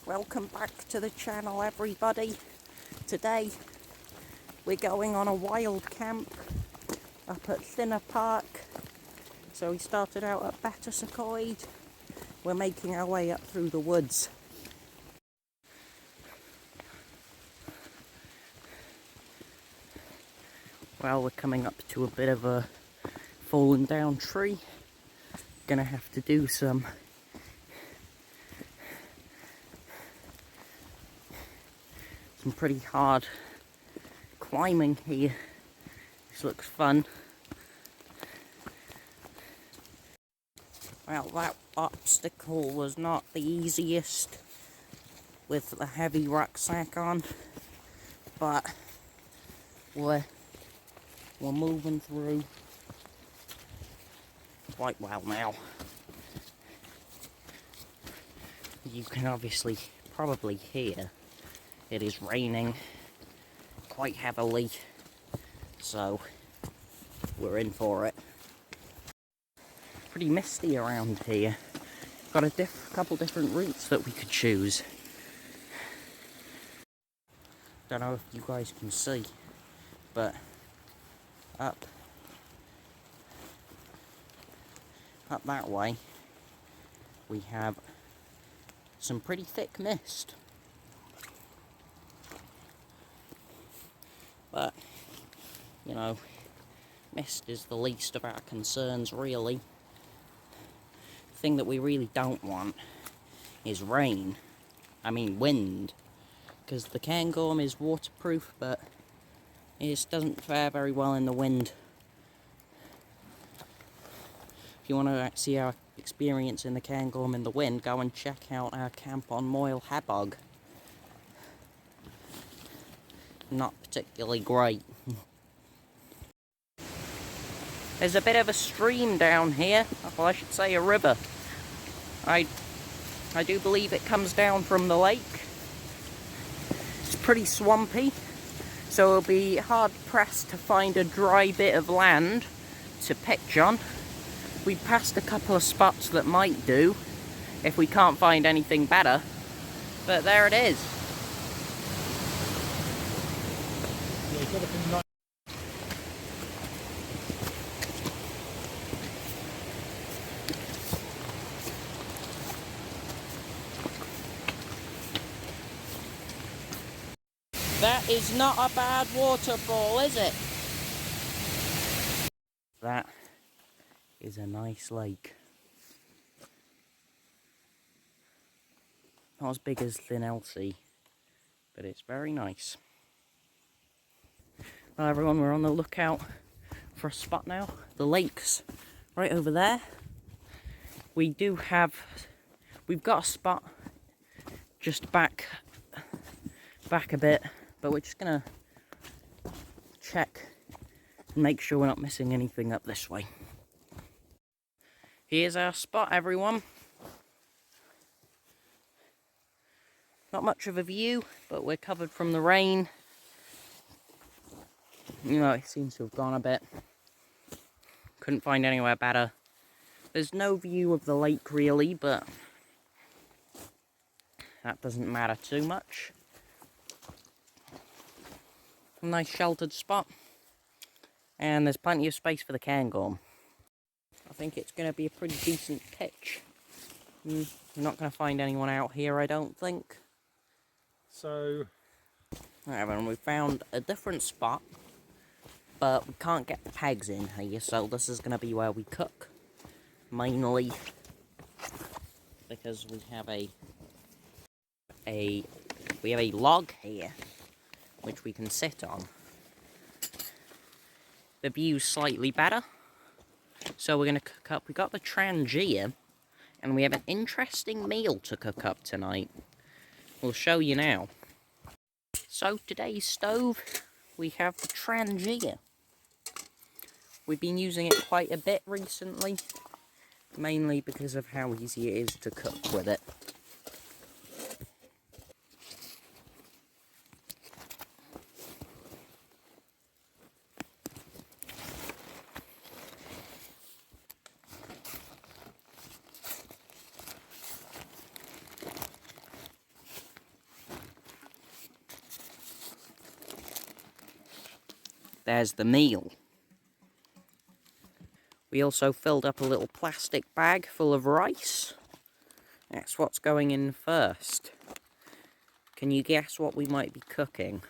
Welcome back to the channel, everybody. Today we're going on a wild camp up at Thinner Park. So we started out at Betws coed. We're making our way up through the woods. Well, we're coming up to a bit of a fallen down tree. Gonna have to do some pretty hard climbing here. This looks fun. Well, that obstacle was not the easiest with the heavy rucksack on, but we're moving through quite well now. You can obviously probably hear it is raining quite heavily, so we're in for it. Pretty misty around here. Got a couple different routes that we could choose. Don't know if you guys can see, but up that way we have some pretty thick mist. But, you know, mist is the least of our concerns, really. The thing that we really don't want is rain. I mean, wind. Because the Cairngorm is waterproof, but it just doesn't fare very well in the wind. If you want to see our experience in the Cairngorm in the wind, go and check out our camp on Moyle Habog. Not particularly great. There's a bit of a stream down here. Well, I should say a river. I do believe it comes down from the lake. It's pretty swampy, so it'll be hard pressed to find a dry bit of land to pitch on. We passed a couple of spots that might do if we can't find anything better, but there it is. That is not a bad waterfall, is it? That is a nice lake. Not as big as Thin Elsie, but it's very nice. Well, everyone, we're on the lookout for a spot now. The lake's right over there. We've got a spot just back a bit, but we're just gonna check and make sure we're not missing anything up this way. Here's our spot, everyone. Not much of a view, but we're covered from the rain. You know, it seems to have gone a bit. Couldn't find anywhere better. There's no view of the lake really, but that doesn't matter too much. A nice sheltered spot. And there's plenty of space for the Cairngorm. I think it's going to be a pretty decent pitch. You're not going to find anyone out here, I don't think. So, right, everyone, we found a different spot, but we can't get the pegs in here, so this is going to be where we cook, mainly because we have a log here which we can sit on. The view's slightly better, so we're going to cook up. We got the Trangia, and we have an interesting meal to cook up tonight. We'll show you now. So today's stove, we have the Trangia. We've been using it quite a bit recently, mainly because of how easy it is to cook with it. there's the meal. We also filled up a little plastic bag full of rice. That's what's going in first. Can you guess what we might be cooking?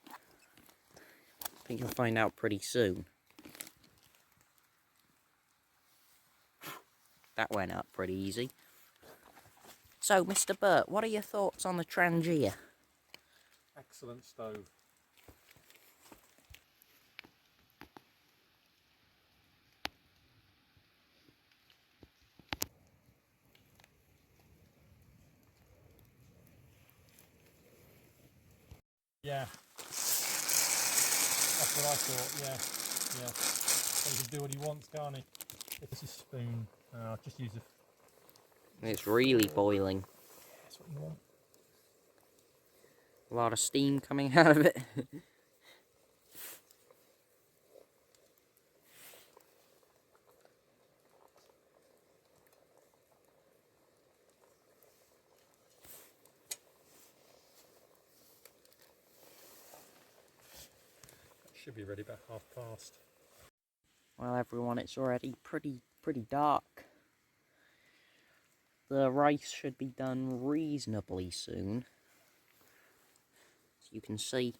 I think you'll find out pretty soon. That went up pretty easy. So, Mr. Burt, what are your thoughts on the Trangia? Excellent stove. Yeah. That's what I thought, yeah. Yeah. So he can do what he wants, can't he? It's a spoon. I'll just use a... It's really boiling. That's what you want. A lot of steam coming out of it. Should be ready about past. Well, everyone, it's already pretty dark. The rice should be done reasonably soon. As you can see,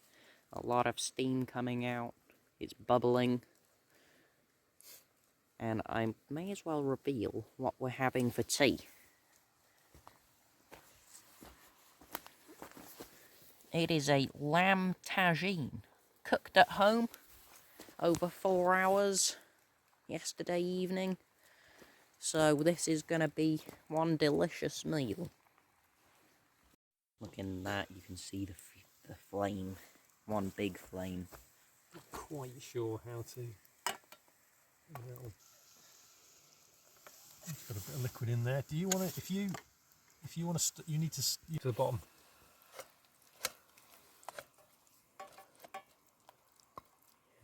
a lot of steam coming out. It's bubbling. And I may as well reveal what we're having for tea. It is a lamb tagine, cooked at home over 4 hours yesterday evening. So this is going to be one delicious meal. Looking at that, you can see the flame, one big flame. Not quite sure how to... It's got a bit of liquid in there. Do you want to... If you want to... You need to the bottom.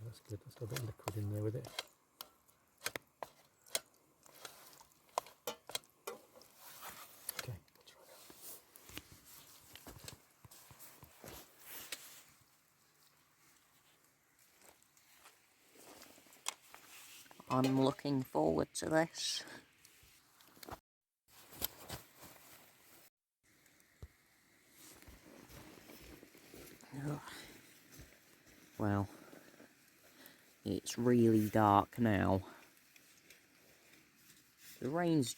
Yeah, that's good. That's got a bit of liquid in there with it. Okay, I'll try that. I'm looking forward to this. Well, it's really dark now. The rain's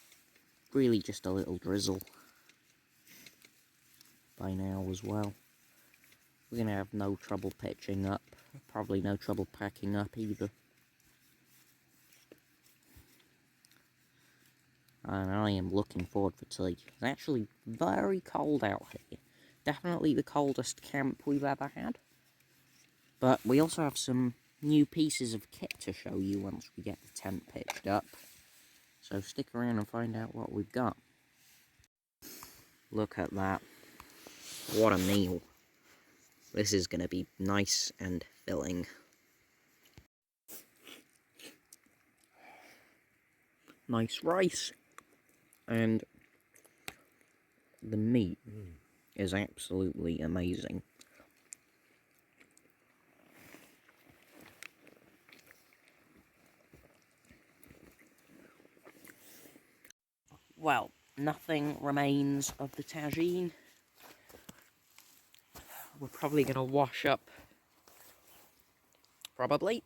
really just a little drizzle by now as well. We're going to have no trouble pitching up. Probably no trouble packing up either. And I am looking forward for tea. It's actually very cold out here. Definitely the coldest camp we've ever had. But we also have some new pieces of kit to show you once we get the tent pitched up. So stick around and find out what we've got. Look at that. What a meal. This is going to be nice and filling. Nice rice. And the meat is absolutely amazing. Well, nothing remains of the tagine. We're probably going to wash up, probably,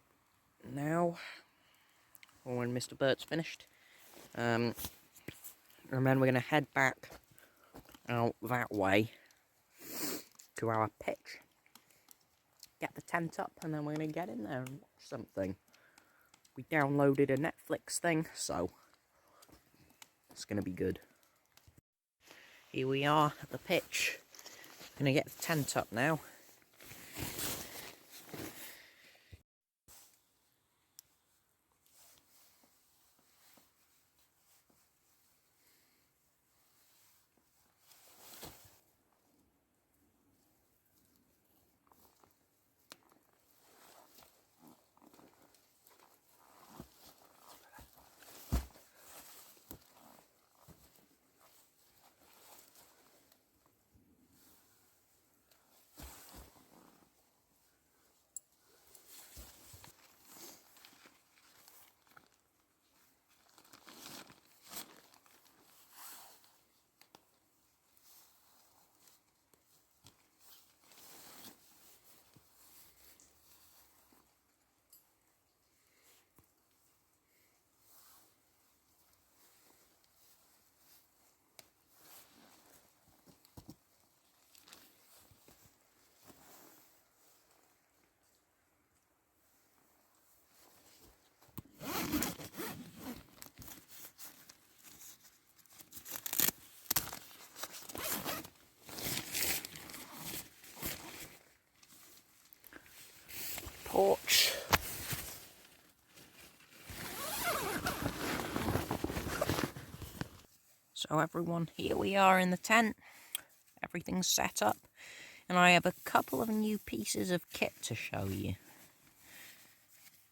now, or when Mr. Burt's finished. And then we're going to head back out that way to our pitch. Get the tent up, and then we're going to get in there and watch something. We downloaded a Netflix thing, so it's going to be good. Here we are at the pitch. Gonna get the tent up now. So everyone, here we are in the tent. Everything's set up. And I have a couple of new pieces of kit to show you.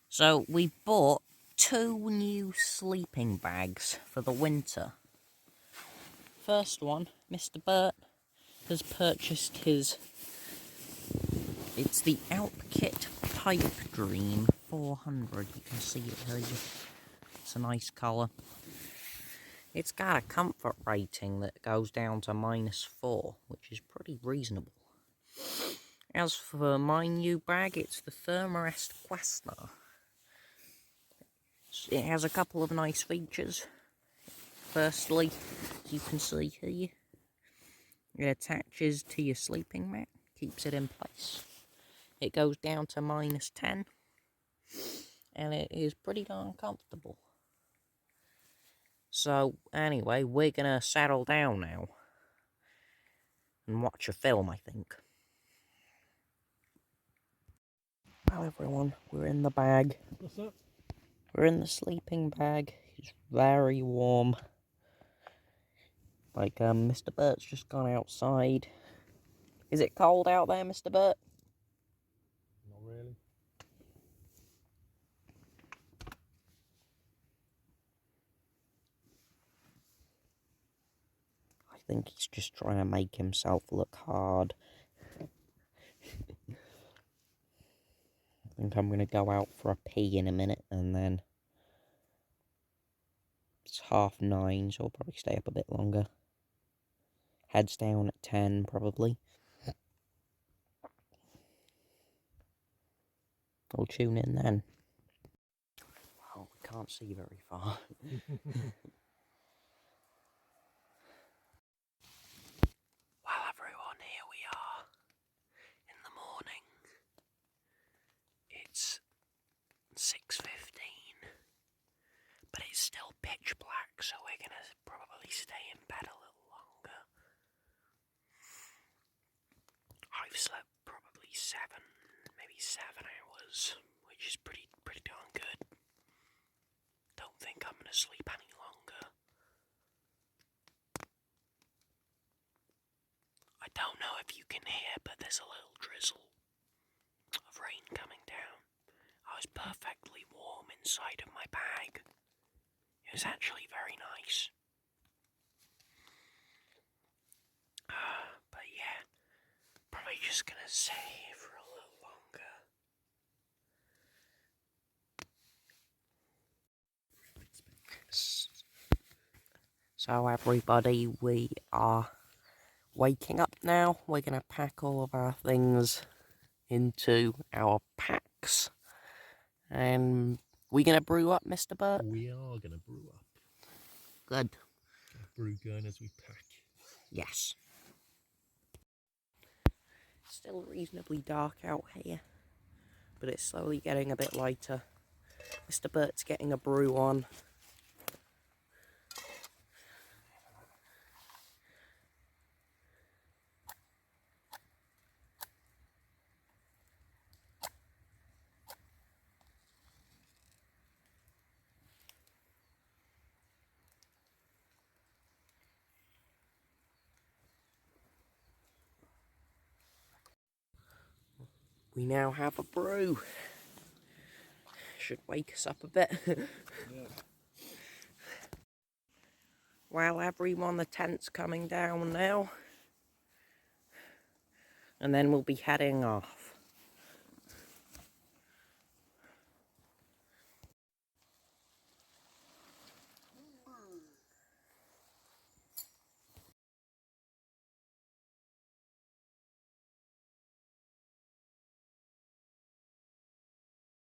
So we bought 2 new sleeping bags for the winter. First one, Mr. Bert has purchased his... It's the Alpkit Pipe Dream 400. You can see it here. It's a nice colour. It's got a comfort rating that goes down to -4, which is pretty reasonable. As for my new bag, it's the Thermarest Quasnar. It has a couple of nice features. Firstly, as you can see here, it attaches to your sleeping mat, keeps it in place. It goes down to -10, and it is pretty darn comfortable. So, anyway, we're gonna settle down now and watch a film, I think. Well, everyone, we're in the bag. What's up? We're in the sleeping bag. It's very warm. Like, Mr. Bert's just gone outside. Is it cold out there, Mr. Bert? Not really. I think he's just trying to make himself look hard. I think I'm going to go out for a pee in a minute, and then it's 9:30, so I'll probably stay up a bit longer. Heads down at 10, probably. I'll tune in then. Well, we can't see very far. Well, everyone, here we are in the morning. It's 6:15, but it's still pitch black, so we're gonna probably stay in bed a little longer. I've slept probably 7, maybe 7 hours, which is pretty darn good. Don't think I'm gonna sleep any longer. I don't know if you can hear, but there's a little drizzle of rain coming down. I was perfectly warm inside of my bag. It was actually very nice. But yeah, probably just gonna stay here for a little longer. So everybody, we are waking up now. We're gonna pack all of our things into our packs. And we're gonna brew up, Mr. Bert? We are going to brew up. Good. Brew going as we pack. Yes. Still reasonably dark out here, but it's slowly getting a bit lighter. Mr. Bert's getting a brew on. We now have a brew. Should wake us up a bit. Yeah. Well, everyone, the tent's coming down now. And then we'll be heading off.